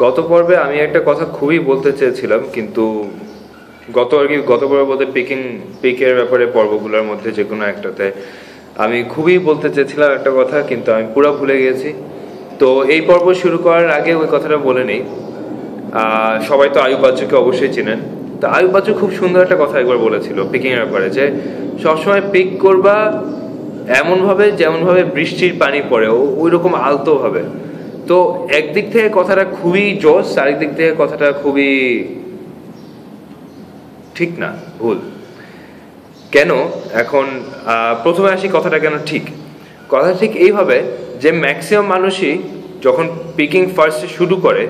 গত পর্বে আমি একটা কথা খুবই বলতে চেয়েছিলাম, কিন্তু গত পর্বে বলতে পিকের ব্যাপারে পর্বগুলোর মধ্যে যে কোনো একটাতে আমি খুবই বলতে চেয়েছিলাম একটা কথা, কিন্তু আমি পুরো ভুলে গেছি। তো এই পর্ব শুরু করার আগে ওই কথাটা বলে নেই। সবাই তো আয়ুব বাচ্চুকে অবশ্যই চেনেন। তো আয়ুব বাচ্চু খুব সুন্দর একটা কথা একবার বলেছিল পিকিং এর ব্যাপারে, যে সবসময় পিক করবা এমনভাবে যেমনভাবে বৃষ্টির পানি পড়ে, ওই রকম আলতো ভাবে। তো একদিক থেকে কথাটা খুবই জোস, আরেক দিক থেকে কথাটা খুবই ঠিক না, ভুল। কেন? এখন প্রথমে আসি কথাটা কেন ঠিক। কথা ঠিক এইভাবে যে ম্যাক্সিমাম মানুষই যখন পিকিং ফার্স্টে শুরু করে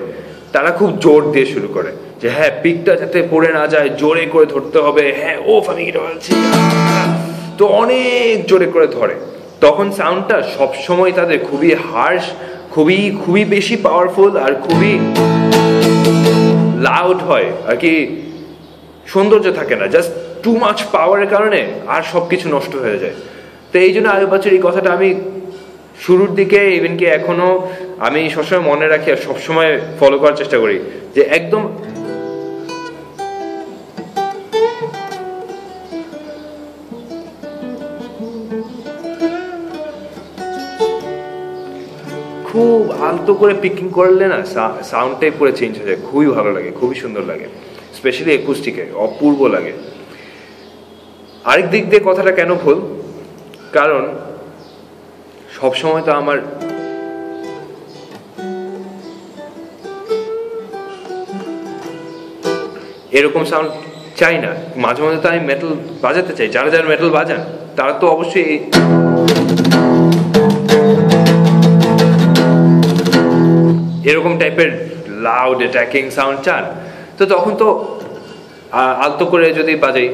তারা খুব জোর দিয়ে শুরু করে, যে হ্যাঁ পিকটা যাতে পড়ে না যায় জোরে করে ধরতে হবে, হ্যাঁ আমি এটা বলছি, তো অনেক জোরে করে ধরে। তখন সাউন্ডটা সবসময় তাদের খুবই হার্শ, খুবই খুবই বেশি পাওয়ারফুল আর খুবই লাউড হয় আর কি, সৌন্দর্য থাকে না, জাস্ট টু মাচ পাওয়ারের কারণে আর সবকিছু নষ্ট হয়ে যায়। তো এই জন্য আয়ুব বাচ্চুর এই কথাটা আমি শুরুর দিকে ইভেন কি এখনো আমি সবসময় মনে রাখি আর সবসময় ফলো করার চেষ্টা করি, যে একদম খুব আলতো করে পিকিং করলে না সাউন্ডটাই পুরো চেঞ্জ হয়ে যায়, খুবই ভালো লাগে, খুবই সুন্দর লাগে, স্পেশালি একুস্টিকে অপূর্ব লাগে। আরেক দিক দিয়ে কথাটা কেন ভুল, কারণ সবসময় তো আমার এরকম সাউন্ড চাই না, মাঝে মাঝে তো আমি মেটাল বাজাতে চাই। যারা যারা মেটাল বাজান তারা তো অবশ্যই এরকম টাইপের লাউড অ্যাটাকিং সাউন্ড চান। তো তখন তো আলতো করে যদি বাজাই,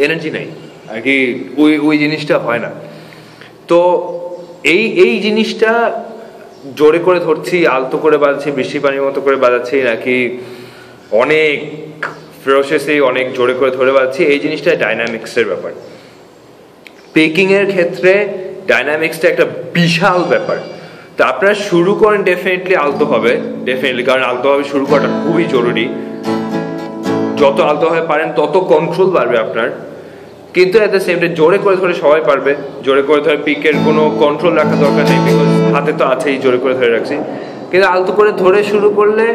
এনার্জি নাই আর কি, ওই জিনিসটা হয় না। তো এই জিনিসটা জোরে করে ধরছি, আলতো করে বাজাচ্ছি, বৃষ্টি পানির মতো করে বাজাচ্ছি, নাকি অনেক ফেরোসিয়াসলি অনেক জোরে করে ধরে বাজাচ্ছি, এই জিনিসটা ডাইনামিক্সের ব্যাপার। পিকিং এর ক্ষেত্রে ডাইনামিক্সটা একটা বিশাল ব্যাপার। তো আপনারা শুরু করেন ডেফিনেটলি আলতো হবে, ডেফিনেটলি, কারণ আলতো ভাবে শুরু করাটা খুবই জরুরি। যত আলতো ভাবে পারেন তত কন্ট্রোল বাড়বে আপনার। কিন্তু এট দ্য সেম টাইম জোরে করে ধরে সবাই পারবে, জোরে করে ধরে পিকের কোনো কন্ট্রোল রাখা দরকার নেই, বিকজ হাতে তো আছেই, জোরে করে ধরে রাখছি। কিন্তু আলতো করে ধরে শুরু করলে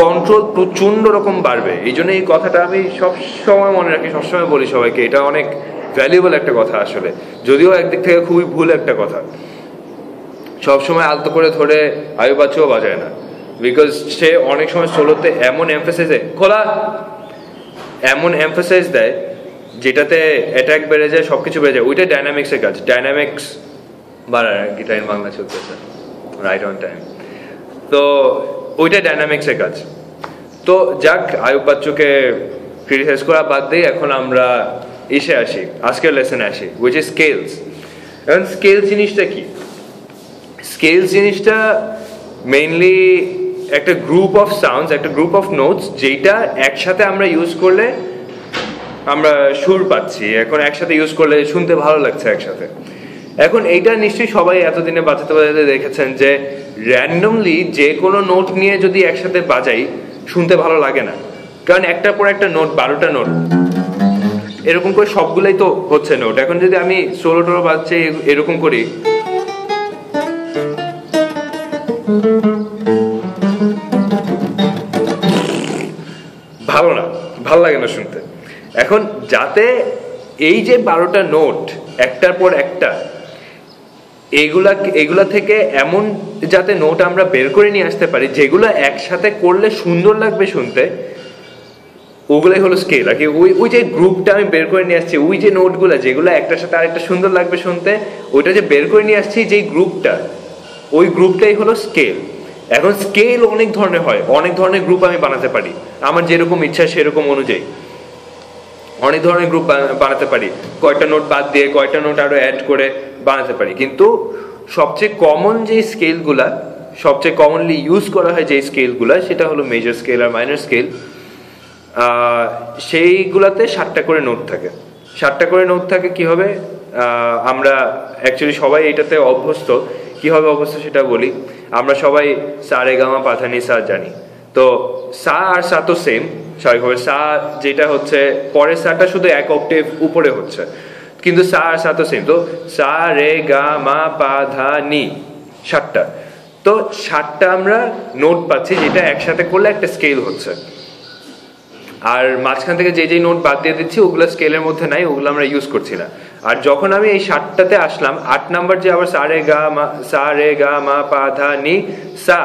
কন্ট্রোল প্রচন্ড রকম বাড়বে। এই জন্য এই কথাটা আমি সবসময় মনে রাখি, সবসময় বলি সবাইকে, এটা অনেক ভ্যালুয়েবল একটা কথা আসলে, যদিও একদিক থেকে খুবই ভুল একটা কথা। সবসময় আলতো করে ধরে আয়ুব বাচ্চুও বাজায় না, বিকজ সে অনেক সময় সোলোতে এমন এমফাসাইজ দেয় যেটাতে অ্যাটাক বেড়ে যায়, সবকিছু বেড়ে যায়। ওইটা ডাইনামিক্সের কাজ, ডাইনামিক্স বাড়ায় আর কি, টাইম বাংলা চলতেছে রাইট অন টাইম। তো ওইটা ডাইনামিক্সের কাজ। তো যাক, আয়ুব বাচ্চুকে ক্রিটিসাইজ করা বাদ দিয়ে এখন আমরা আসি আজকের লেসনে আসি, উইচ ইজ স্কেলস। এখন স্কেলস জিনিসটা কি? স্কেলস জিনিসটা মেইনলি একটা গ্রুপ অফ সাউন্ডস, একটা গ্রুপ অফ নোটস, যেটা একসাথে আমরা ইউজ করলে আমরা সুর পাচ্ছি। এখন একসাথে ইউজ করলে শুনতে ভালো লাগছে একসাথে। এখন এইটা নিশ্চয়ই সবাই এতদিনে বাজাতে বাজাতে দেখেছেন যে র্যান্ডমলি যে কোনো নোট নিয়ে যদি একসাথে বাজাই শুনতে ভালো লাগে না, কারণ একটার পর একটা নোট, 12টা নোট এরকম করে সবগুলাই তো হচ্ছে নোট। এখন যদি আমি সোলো টোলো বাজছে এরকম করি, ভালো লাগে না শুনতে। এখন যাতে এই যে 12টা নোট একটার পর একটা, এগুলা থেকে এমন যাতে নোট আমরা বের করে নিয়ে আসতে পারি যেগুলো একসাথে করলে সুন্দর লাগবে শুনতে, ওগুলাই হলো স্কেল আর কি। ওই যে গ্রুপটা আমি বের করে নিয়ে আসছি, ওই যে নোটগুলা যেগুলো একটার সাথে আরেকটা সুন্দর লাগবে শুনতে, ওইটা যে বের করে নিয়ে আসছি যে গ্রুপটা, ওই গ্রুপটাই হলো স্কেল। এখন স্কেল অনেক ধরনের হয়, অনেক ধরনের গ্রুপ আমি বানাতে পারি, আমার যেরকম ইচ্ছা সেরকম অনুযায়ী অনেক ধরনের গ্রুপ বানাতে পারি, কয়টা নোট বাদ দিয়ে কয়টা নোট আরো অ্যাড করে বানাতে পারি। কিন্তু সবচেয়ে কমন যে স্কেলগুলা, সবচেয়ে কমনলি ইউজ করা হয় যে স্কেলগুলা, সেটা হলো মেজর স্কেল আর মাইনর স্কেল। সেইগুলাতে 7টা করে নোট থাকে। 7টা করে নোট থাকে কি হবে, আমরা অ্যাকচুয়ালি সবাই এটাতে অভ্যস্ত। কিভাবে অভ্যস্ত সেটা বলি। আমরা সবাই সা রে গা মা পা ধা নি সা জানি, তো সা আর সা তো সেম স্বাভাবিকভাবে। সা যেটা হচ্ছে পরের সাটা শুধু এক অক্টেভ উপরে হচ্ছে, কিন্তু সা আর সা তো সেম। তো সা রে গা মা পা ধা নি 7টা, তো 7টা আমরা নোট পাচ্ছি যেটা একসাথে করলে একটা স্কেল হচ্ছে। আর মাঝখান থেকে যে নোট বাদ দিয়ে দিচ্ছি ওগুলো স্কেলের মধ্যে নাই, ওগুলো আমরা ইউজ করছি না। আর যখন আমি এই 7টাতে আসলাম, 8 নাম্বার যে আবার সা রে গা মা পা ধা নি সা,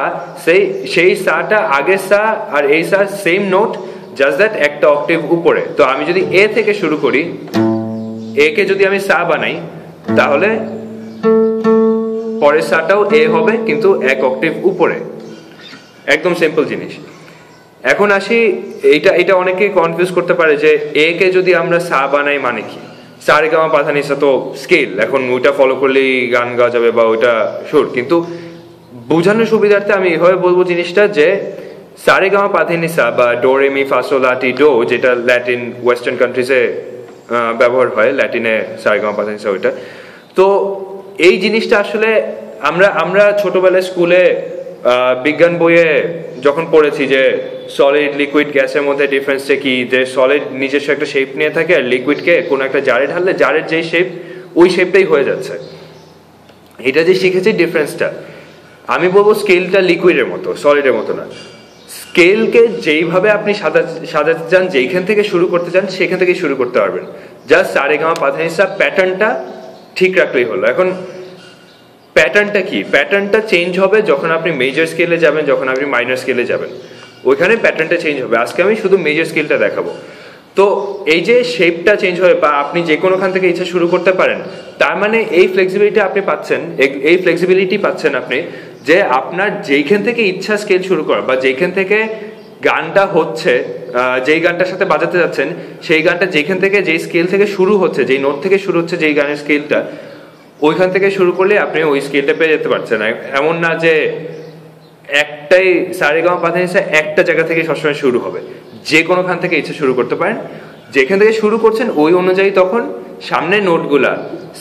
সেই সাটা আগের সা আর এই সা সেম নোট, জাস্ট দ্যাট একটা অক্টেভ উপরে। তো আমি যদি এ থেকে শুরু করি, এ কে যদি আমি সা বানাই, তাহলে পরের সাটাও এ হবে কিন্তু এক অক্টেভ উপরে। একদম সিম্পল জিনিস। এখন আসি, এটা অনেকে কনফিউজ করতে পারে যে এ কে যদি আমরা সা বানাই মানে কি। সা রে গা মা পা ধা নি সা তো স্কেল, এখন ওইটা ফলো করলেই গান গাওয়া যাবে বা ওইটা সুর। কিন্তু বোঝানোর সুবিধার্থে আমি এভাবে বলবো জিনিসটা যে সা রে গা মা পা ধা নি সা বা ডো রে মি ফা sol লা টি ডো, যেটা ল্যাটিন ওয়েস্টার্ন কান্ট্রিজে ব্যবহার হয়, ল্যাটিনে সা রে গা মা পা ধা নি সা ওইটা। তো এই জিনিসটা আসলে আমরা ছোটবেলায় স্কুলে বিজ্ঞান বইয়ে যখন পড়েছি যে সলিড লিকুইড গ্যাসের মধ্যে ডিফারেন্সটা কি, যে সলিড নিজস্ব একটা শেপ নিয়ে থাকে আর লিকুইডকে কোনো একটা জারে ঢাললে জারের যেই শেপ ওই শেপটাই হয়ে যাচ্ছে। এটা যে শিখেছি ডিফারেন্সটা, আমি বলবো স্কেলটা লিকুইডের মতো, সলিডের মতো না। স্কেলকে যেইভাবে আপনি সাজাতে চান, যেইখান থেকে শুরু করতে চান সেখান থেকে শুরু করতে পারবেন। জাস্ট সা রে গা মা পা ধা নি সা প্যাটার্নটা ঠিক রাখলেই হলো। এখন প্যাটার্নটা কি? প্যাটার্নটা চেঞ্জ হবে যখন আপনি মেজর স্কেলে যাবেন, যখন আপনি মাইনর স্কেলে যাবেন, ওইখানে প্যাটার্নটা চেঞ্জ হবে। আজকে আমি শুধু মেজর স্কেলটা দেখাবো। তো এই যে শেপটা চেঞ্জ হবে বা আপনি যে কোনোখান থেকে ইচ্ছা শুরু করতে পারেন, তার মানে এই ফ্লেক্সিবিলিটি আপনি পাচ্ছেন, এই ফ্লেক্সিবিলিটি পাচ্ছেন আপনি যে আপনার যেইখান থেকে ইচ্ছা স্কেল শুরু করা বা যেইখান থেকে গানটা হচ্ছে, যেই গানটার সাথে বাজাতে যাচ্ছেন সেই গানটা যেখান থেকে যেই স্কেল থেকে শুরু হচ্ছে, যেই নোট থেকে শুরু হচ্ছে যেই গানের স্কেলটা, ওইখান থেকে শুরু করলে আপনি ওই স্কেলটা পেয়ে যেতে পারছেন। এমন না যে একটাই সা রে গা মা পা ধা নি সা একটা জায়গা থেকে সবসময় শুরু হবে, যে কোনোখান থেকে ইচ্ছা শুরু করতে পারেন। যেখান থেকে শুরু করছেন ওই অনুযায়ী তখন সামনের নোটগুলা,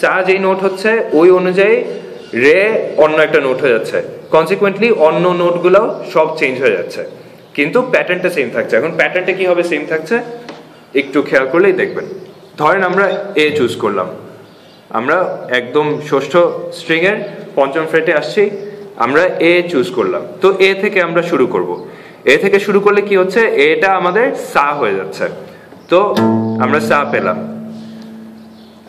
সা যেই নোট হচ্ছে ওই অনুযায়ী রে অন্য একটা নোট হয়ে যাচ্ছে, কনসিকুয়েন্টলি অন্য নোটগুলাও সব চেঞ্জ হয়ে যাচ্ছে, কিন্তু প্যাটার্নটা সেম থাকছে। এখন প্যাটার্নটা কি হবে সেম থাকছে, একটু খেয়াল করলেই দেখবেন। ধরেন আমরা এ চুজ করলাম, আমরা একদম ষষ্ঠ স্ট্রিং এর পঞ্চম ফ্রেটে আসছি, আমরা এ চুজ করলাম। তো এ থেকে আমরা শুরু করব। এ থেকে শুরু করলে কি হচ্ছে, এটা আমাদের সা হয়ে যাচ্ছে। তো আমরা সা পেলাম।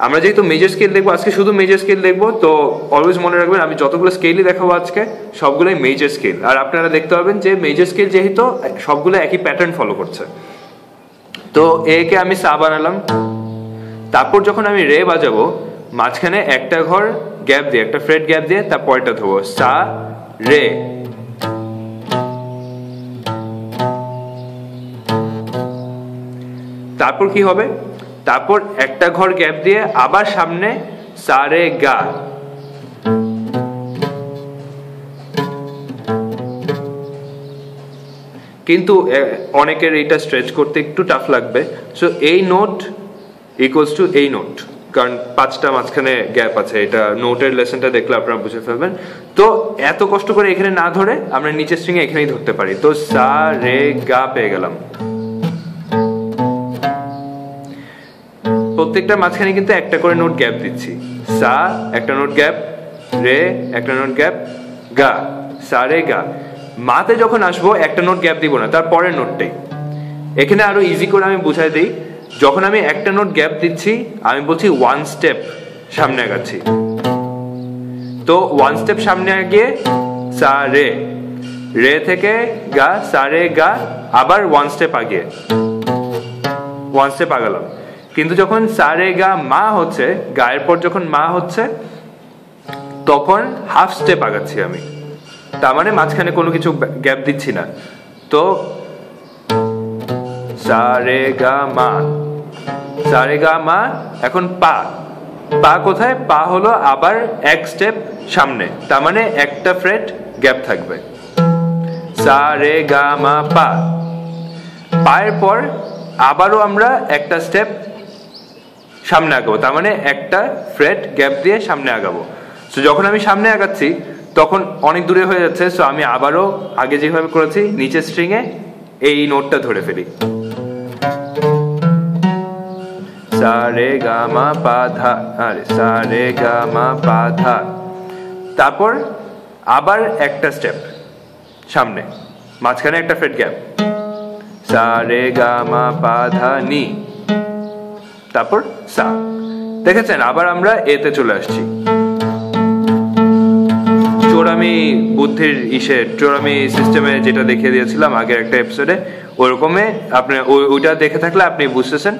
আমরা যেহেতু মেজর স্কেল দেখবো আজকে, শুধু মেজর স্কেল দেখবো, তো অলওয়েজ মনে রাখবেন আমি যতগুলো স্কেলই দেখাবো আজকে সবগুলোই মেজর স্কেল। আর আপনারা দেখতে পাবেন যে মেজর স্কেল যেহেতু সবগুলো একই প্যাটার্ন ফলো করছে। তো এ কে আমি সা বানালাম, তারপর যখন আমি রে বাজাবো মাঝখানে একটা ঘর গ্যাপ দিয়ে, একটা ফ্রেট গ্যাপ দিয়ে তার পরেরটা ধরবো, সা রে। তারপর কি হবে, তারপর একটা ঘর গ্যাপ দিয়ে আবার সামনে সা রে গা। কিন্তু অনেকের এটা স্ট্রেচ করতে একটু টাফ লাগবে, সো এই নোট ইকুয়ালস টু এই নোট, কারণ 5টা মাঝখানে গ্যাপ আছে। এটা নোটের লেসনটা দেখলে আপনারা বুঝে ফেলবেন। তো এত কষ্ট করে এখানে না ধরে আমরা নিচের স্ট্রিং এ এখানেই ধরতে পারি। তো সা রে গা পেয়ে গেলাম। প্রত্যেকটা মাঝখানে কিন্তু একটা করে নোট গ্যাপ দিচ্ছি। সা একটা নোট গ্যাপ, রে একটা নোট গ্যাপ, গা, সা রে গা। মাতে যখন আসবো একটা নোট গ্যাপ দিব না, তার পরের নোটটাই। এখানে আরো ইজি করে আমি বুঝাই দিই, যখন আমি একটা নোট গ্যাপ দিচ্ছি আমি বলছি 1 স্টেপ সামনে আগাচ্ছি। তো 1 স্টেপ সামনে গিয়ে সা রে, রে থেকে গা, সা রে গা, আবার 1 স্টেপ আগে, 1 স্টেপ আগালাম। কিন্তু যখন সা রে গা মা হচ্ছে, গায়ের পর যখন মা হচ্ছে তখন হাফ স্টেপ আগাচ্ছি আমি, তার মানে মাঝখানে কোনো কিছু গ্যাপ দিচ্ছি না। তো সা রে গা মা, সা রে গা মা। এখন পা, পা কোথায়, পা হলো আবার এক স্টেপ সামনে, তার মানে একটা ফ্রেট গ্যাপ থাকবে। সা রে গা মা পা। পায়ের পর আবারও আমরা একটা স্টেপ সামনে আগাবো, তার মানে একটা ফ্রেট গ্যাপ দিয়ে সামনে আগাবো। সো যখন আমি সামনে আগাচ্ছি তখন অনেক দূরে হয়ে যাচ্ছে, সো আমি আবারও আগে যেভাবে করেছি নিচের স্ট্রিং এ এই নোটটা ধরে ফেলি, সা রে গা মা পা ধা, আরে সা রে গা মা পা ধা, তারপর আবার একটা স্টেপ সামনে, মাঝখানে একটা ফ্রেট গ্যাপ, সা রে গা মা পা ধা নি, তারপর সা। দেখেছেন আবার আমরা এতে চলে আসছি। চোরামি বুদ্ধির চোরামি সিস্টেমে যেটা দেখিয়ে দিয়েছিলাম আগের একটা এপিসোডে, ওরকমে আপনি ওইটা দেখে থাকলে আপনি বুঝতেছেন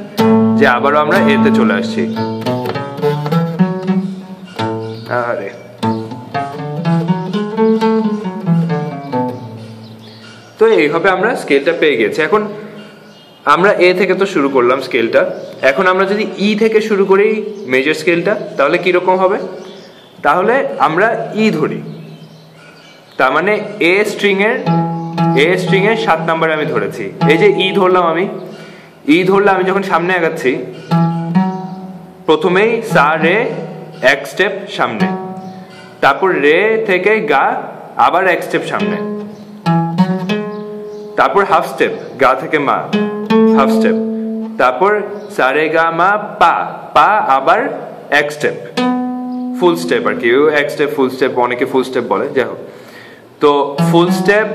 যে আবারও আমরা এতে চলে আসছি। আরে তো এইভাবে আমরা স্কেলটা পেয়ে গেছি। এখন আমরা এ থেকে তো শুরু করলাম স্কেলটা, এখন আমরা যদি ই থেকে শুরু করি মেজর স্কেলটা, তাহলে কিরকম হবে? তাহলে আমরা ই ধরি, তার মানে এ স্ট্রিং এর 7 নাম্বার আমি ধরেছি। এই যে ই ধরলাম, আমি যখন সামনে আগাচ্ছি প্রথমেই সা রে এক স্টেপ সামনে, তারপর রে থেকে গা আবার এক স্টেপ সামনে, তারপর হাফ স্টেপ গা থেকে মা হাফ স্টেপ, তারপর সা রে গা মা পা আবার এক স্টেপ ফুল স্টেপ, আর কি এক স্টেপ ফুল স্টেপ, অনেকে ফুল স্টেপ বলে, যাই হোক। তো ফুল স্টেপ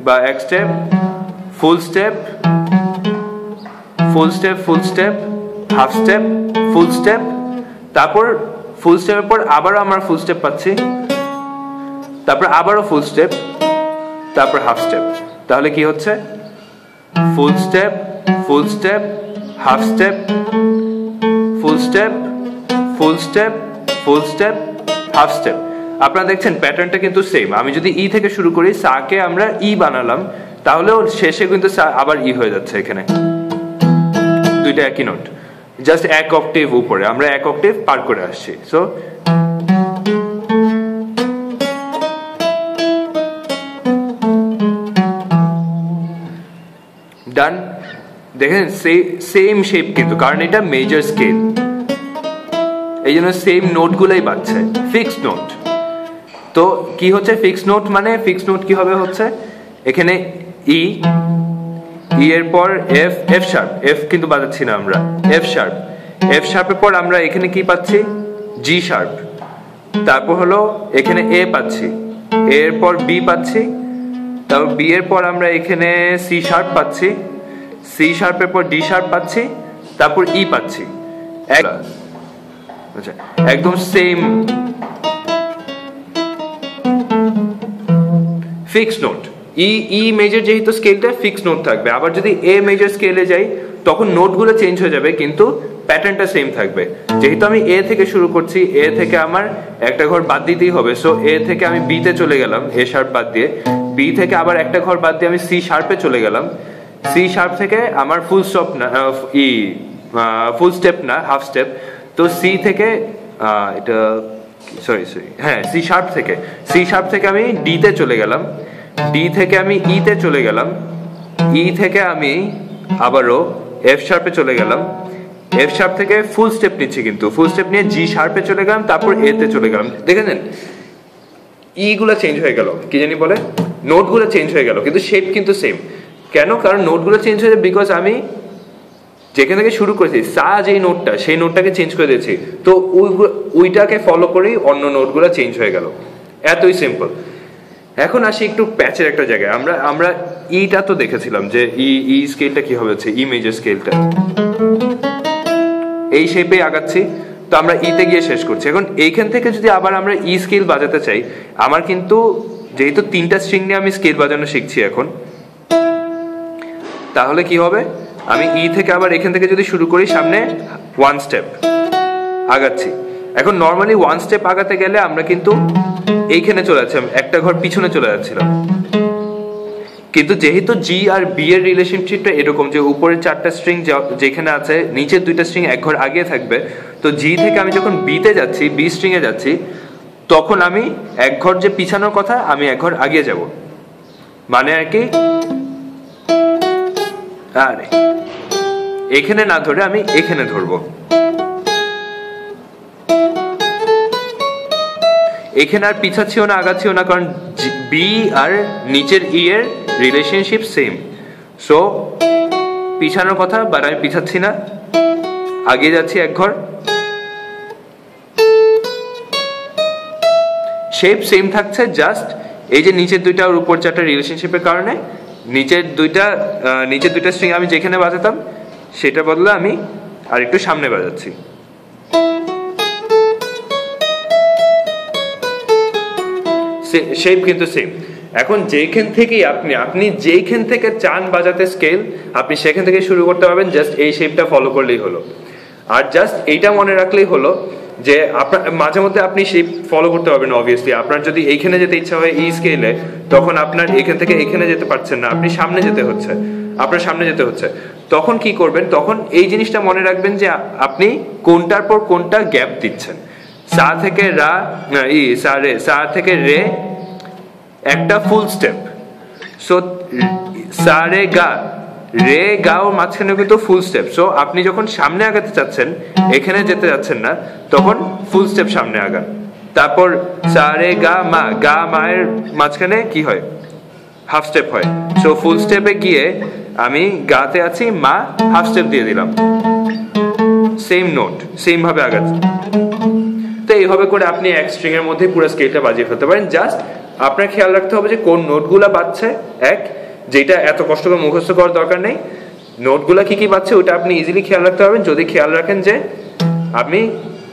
বা এক স্টেপ, ফুল স্টেপ ফুল স্টেপ ফুল স্টেপ, হাফ স্টেপ ফুল স্টেপ, তারপর ফুল স্টেপের পর আবারও আমরা ফুল স্টেপ পাচ্ছি, তারপর আবারও ফুল স্টেপ, তারপর হাফ স্টেপ। তাহলে কি হচ্ছে? ফুল স্টেপ ফুল স্টেপ হাফ স্টেপ ফুল স্টেপ ফুল স্টেপ ফুল স্টেপ হাফ স্টেপ। আপনারা দেখছেন প্যাটার্নটা কিন্তু সেম। আমি যদি ই থেকে শুরু করি, সা কে আমরা ই বানালাম, তাহলে ওর শেষে কিন্তু আবার ই হয়ে যাচ্ছে। এখানে দুইটা একই নোট, জাস্ট এক অক্টেভ উপরে, আমরা এক অক্টেভ পার করে আসছি। সো ডান। দেখেন সেম শেপ কিন্তু, কারণ এটা মেজর স্কেল, এই জন্য সেম নোট গুলাই পাচ্ছে, ফিক্সড নোট। তো কি হচ্ছে ফিক্সড নোট? মানে ফিক্সড নোট কি হবে হচ্ছে, এখানে ই এর পর এফ শার্প, এফ কিন্তু বাজাচ্ছি না আমরা, এফ শার্পের পর আমরা এখানে কি পাচ্ছি? জি শার্প, তারপর হলো এখানে এ পাচ্ছি, এরপর বি পাচ্ছি, তারপর বি এর পর আমরা এখানে সি শার্প পাচ্ছি, সি শার্পের পর ডি শার্প পাচ্ছি, তারপর ই পাচ্ছি। একদম সেম ফিক্স নোট। ই মেজর যেহেতু স্কেলটা ফিক্স নোট থাকবে। আবার যদি এ মেজর স্কেলে যাই তখন নোটগুলো চেঞ্জ হয়ে যাবে, কিন্তু প্যাটার্নটা সেম থাকবে। যেহেতু আমি এ থেকে শুরু করছি, এ থেকে আমার একটা ঘর বাদ দিতেই হবে, সো এ থেকে আমি বি তে চলে গেলাম এ শার্প বাদ দিয়ে, বি থেকে আবার একটা ঘর বাদ দিয়ে আমি সি শার্পে চলে গেলাম, সি শার্প থেকে আমার ফুল স্টপ না, ফুল স্টেপ না হাফ স্টেপ, তো সি থেকে এটা সরি হ্যাঁ সি শার্প থেকে আমি ডি তে চলে গেলাম, ডি থেকে আমি ই তে চলে গেলাম, ই থেকে আমি আবারও এফ শার্পে চলে গেলাম, এফ শার্প থেকে ফুল স্টেপ নিচ্ছি, কিন্তু ফুল স্টেপ নিয়ে জি শার্পে চলে গেলাম, তারপর এ তে চলে গেলাম। দেখেছেন ই গুলো চেঞ্জ হয়ে গেল, কি জানি বলে, নোট গুলো চেঞ্জ হয়ে গেল, কিন্তু শেপ কিন্তু সেম। কেন? কারণ নোট গুলো চেঞ্জ হয়ে যায় বিকজ আমি যেখান থেকে শুরু করেছি সা যেই নোটটা, সেই নোটটাকে চেঞ্জ করে দিয়েছি, তো ওইটাকে ফলো করেই অন্য নোটগুলো চেঞ্জ হয়ে গেল। এতই সিম্পল। এখন আসি একটু প্যাচের একটা জায়গায়। আমরা ইটা তো দেখেছিলাম যে ই স্কেলটা কি হবে, হচ্ছে ই মেজর স্কেলটা এই শেপে আগাচ্ছি, তো আমরা ইতে গিয়ে শেষ করছি। এখন এইখান থেকে যদি আবার আমরা ই স্কেল বাজাতে চাই, আমার কিন্তু যেহেতু 3টা স্ট্রিং নিয়ে আমি স্কেল বাজানো শিখছি এখন, তাহলে কি হবে, আমি ই থেকে আবার এখান থেকে যদি শুরু করি, সামনে 1 স্টেপ আগাচ্ছি। এখন নর্মালি 1 স্টেপ আগাতে গেলে আমরা কিন্তু এইখানে চলে যাচ্ছিলাম, একটা ঘর পিছনে চলে যাচ্ছিলাম, কিন্তু যেহেতু জি আর বি এর রিলেশনশিপটা এরকম যে উপরের 4টা স্ট্রিং যেখানে আছে, নিচের 2টা স্ট্রিং এক ঘর আগে থাকবে, তো জি থেকে আমি যখন বি তে যাচ্ছি, বি স্ট্রিং এ যাচ্ছি, তখন আমি এক ঘর যে পিছানোর কথা, আমি এক ঘর আগিয়ে যাব, মানে আর কি আরে এখানে না ধরে আমি এখানে ধরবো, এখানে আর পিছাচ্ছিও না আগাচ্ছিও না, কারণ বি আর নিচের ই এর রিলেশনশিপ সেম। সো পিছানোর কথা, বাট আমি পিছাচ্ছি না, আগিয়ে যাচ্ছি এক ঘর। শেপ সেম থাকছে, জাস্ট এই যে নিচের দুইটা আর উপর চারটা রিলেশনশিপের কারণে নিচের দুইটা স্ট্রিং আমি যেখানে বাজাতাম সেটা বদলে আমি আর একটু সামনে বাজাচ্ছি। শেপ কিন্তু সেম। এখন যেখান থেকেই আপনি যেখান থেকে চান বাজাতে স্কেল, আপনি সেখান থেকে শুরু করতে পারবেন, জাস্ট এই শেপটা ফলো করলেই হলো। আর জাস্ট এইটা মনে রাখলেই হলো যে আপনার মাঝে মধ্যে আপনি শেপ ফলো করতে পারবেন। অবভিয়াসলি আপনার যদি এইখানে যেতে ইচ্ছা হয় এই স্কেলে, তখন আপনার এখান থেকে এখানে যেতে পারছেন না, আপনি সামনে যেতে হচ্ছে, আপনার সামনে যেতে হচ্ছে। তখন কি করবেন? তখন এই জিনিসটা মনে রাখবেন যে আপনি কোনটার পর কোনটা গ্যাপ দিচ্ছেন। সা থেকে রা, সা থেকে রে একটা ফুল স্টেপ। সো সা রে গা, রে গা ও মাঝখানে কিন্তু ফুল স্টেপ। সো আপনি যখন সামনে আগাতে চাচ্ছেন, এখানে যেতে যাচ্ছেন না, তখন ফুল স্টেপ সামনে আগান। তারপর সা রে গা মা, গা মায়ের মাঝখানে কি হয়? হাফ স্টেপ হয়। সো ফুল স্টেপে গিয়ে আমি গাতে আছি, মা হাফ স্টেপ দিয়ে দিলাম, সেম নোট, সেম ভাবে আগাচ্ছি। তো এইভাবে করে আপনি এক স্ট্রিং এর মধ্যে পুরো স্কেলটা বাজিয়ে ফেলতে পারেন। জাস্ট আপনার খেয়াল রাখতে হবে যে কোন নোটগুলা বাজছে, যেটা এত কষ্ট করে মুখস্থ করার দরকার নেই। নোটগুলা কি কি বাজছে ওটা আপনি ইজিলি খেয়াল রাখতে পারবেন যদি খেয়াল রাখেন যে আমি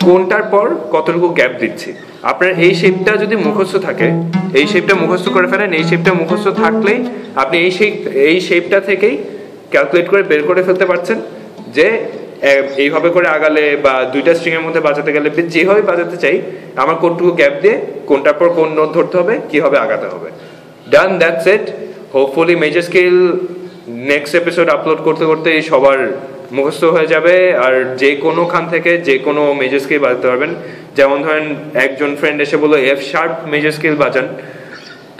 কোনটার পর কতটুকু গ্যাপ দিচ্ছি। আপনার এই শেপটা যদি মুখস্থ থাকে, এই শেপটা মুখস্থ করে ফেলেন, এই শেপটা মুখস্থ থাকলেই আপনি এই শেপটা থেকেই ক্যালকুলেট করে বের করে ফেলতে পারছেন যে এইভাবে করে আগালে বা দুইটা স্ট্রিং এর মধ্যে বাজাতে গেলে যেভাবে বাজাতে চাই, আমার কোনটুকু গ্যাপ দিয়ে কোনটার পর কোন নোট ধরতে হবে, কিভাবে আগাতে হবে। Done, that's it. Hopefully major scale next episode upload করতে করতে সবার মুখস্থ হয়ে যাবে, আর যে কোনো খান থেকে যে কোনো মেজর স্কেল বাজাতে পারবেন। যেমন ধরেন একজন ফ্রেন্ড এসে বললো এফ শার্প মেজর স্কেল বাজান,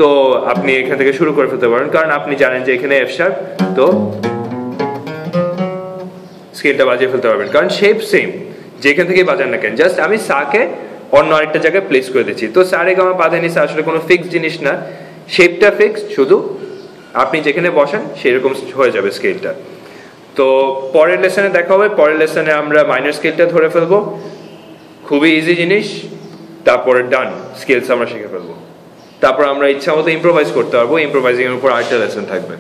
তো আপনি এখান থেকে শুরু করে ফেলতে পারেন, কারণ আপনি জানেন যে এখানে এফ শার্প, তো স্কেলটা বাজিয়ে ফেলতে পারবেন, কারণ শেপ সেম যেখান থেকে বাজান না কেন। জাস্ট আমি সাকে অন্য আরেকটা জায়গায় প্লেস করে দিচ্ছি। তো সারে গামা পা ধা নি সা আসলে কোনো ফিক্স জিনিস না, শেপটা ফিক্স, শুধু আপনি যেখানে বসেন সেরকম হয়ে যাবে স্কেলটা। তো পরের লেসনে দেখা হবে। পরের লেসনে আমরা মাইনর স্কেলটা ধরে ফেলবো, খুবই ইজি জিনিস। তারপরে ডান স্কেলস আমরা শিখে ফেলবো। তারপর আমরা ইচ্ছা মতো ইম্প্রোভাইজ করতে পারবো। ইম্প্রোভাইজিং এর উপর আরেকটা লেসন থাকবে।